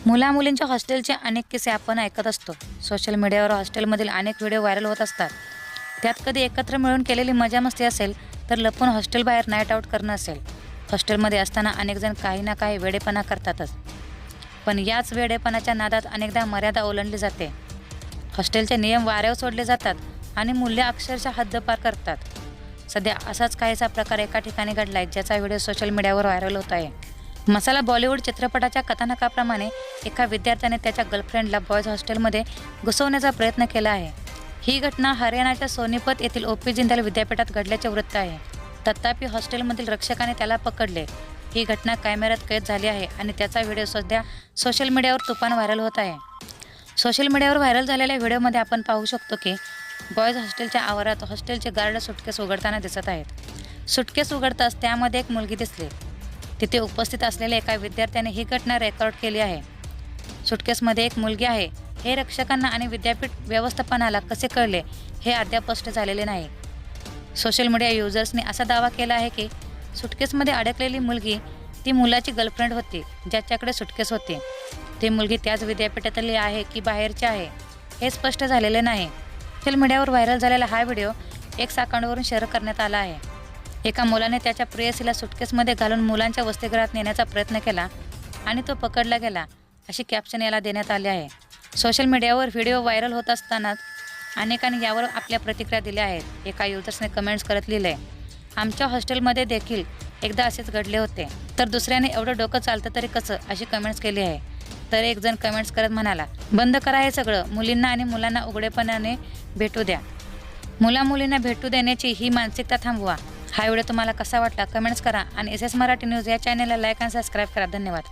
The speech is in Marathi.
मुला-मुलींच्या हॉस्टेलचे अनेक किस्से आपण ऐकत असतो. सोशल मीडियावर हॉस्टेलमधील अनेक व्हिडिओ व्हायरल होत असतात. त्यात कधी एकत्र मिळून केलेली मजा-मस्ती असेल, तर लपून हॉस्टेलबाहेर नाईट आऊट करणं असेल. हॉस्टेलमध्ये असताना अनेकजण काही ना काही वेडेपणा करतातच. पण याच वेडेपणाच्या नादात अनेकदा मर्यादा ओलांडली जाते. हॉस्टेलचे नियम वाऱ्यावर सोडले जातात आणि मूल्य अक्षरशः हद्दपार करतात. सध्या असाच काहीसा प्रकार एका ठिकाणी घडलाय, ज्याचा व्हिडिओ सोशल मीडियावर व्हायरल होत आहे. मसाला बॉलिवूड चित्रपटाच्या कथानकाप्रमाणे एका विद्यार्थ्याने त्याच्या गर्लफ्रेंडला बॉयज हॉस्टेलमध्ये घुसवण्याचा प्रयत्न केला आहे. ही घटना हरियाणाच्या सोनीपत येथील ओ.पी. जिंदाल विद्यापीठात घडल्याचे वृत्त आहे. तथापि हॉस्टेलमधील रक्षकाने त्याला पकडले. ही घटना कॅमेऱ्यात कैद झाली आहे आणि त्याचा व्हिडिओ सध्या सोशल मीडियावर तुफान व्हायरल होत आहे. सोशल मीडियावर व्हायरल झालेल्या व्हिडिओमध्ये आपण पाहू शकतो की बॉयज हॉस्टेलच्या आवारात हॉस्टेलचे गार्ड सुटकेस उघडताना दिसत आहेत. सुटकेस उघडताच त्यामध्ये एक मुलगी दिसली. तिथे उपस्थित असलेल्या एका विद्यार्थ्याने ही घटना रेकॉर्ड केली आहे. सुटकेसमध्ये एक मुलगी आहे हे रक्षकांना आणि विद्यापीठ व्यवस्थापनाला कसे कळले हे अद्याप स्पष्ट झालेले नाही. सोशल मीडिया युजर्सने असा दावा केला आहे की सुटकेसमध्ये अडकलेली मुलगी ती मुलाची गर्लफ्रेंड होती, ज्याच्याकडे सुटकेस होती. ती मुलगी त्याच विद्यापीठातली आहे की बाहेरची आहे हे स्पष्ट झालेले नाही. सोशल मीडियावर व्हायरल झालेला हा व्हिडिओ X अकाउंटवरून शेअर करण्यात आला आहे. एका मुलाने त्याच्या प्रेयसीला सुटकेसमध्ये घालून मुलांच्या वसतिगृहात नेण्याचा प्रयत्न केला आणि तो पकडला गेला, अशी कॅप्शन याला देण्यात आले आहे. सोशल मीडियावर व्हिडिओ व्हायरल होत असतानाच अनेकांनी यावर आपल्या प्रतिक्रिया दिल्या आहेत. एका युजर्सने कमेंट्स करत लिहिले, आमच्या हॉस्टेलमध्ये देखील एकदा असेच घडले होते. तर दुसऱ्याने एवढं डोकं चालतं तरी कसं, अशी कमेंट्स केली आहे. तर एक जण कमेंट्स करत म्हणाला, बंद करा हे सगळं, मुलींना आणि मुलांना उघडेपणाने भेटू द्या. मुला-मुलींना भेटू देण्याची ही मानसिकता थांबवा. हा व्हिडिओ तुम्हाला कसा वाटला कमेंट्स करा आणि SS मराठी न्यूज या चॅनलला लाईक आणि सबस्क्राईब करा. धन्यवाद.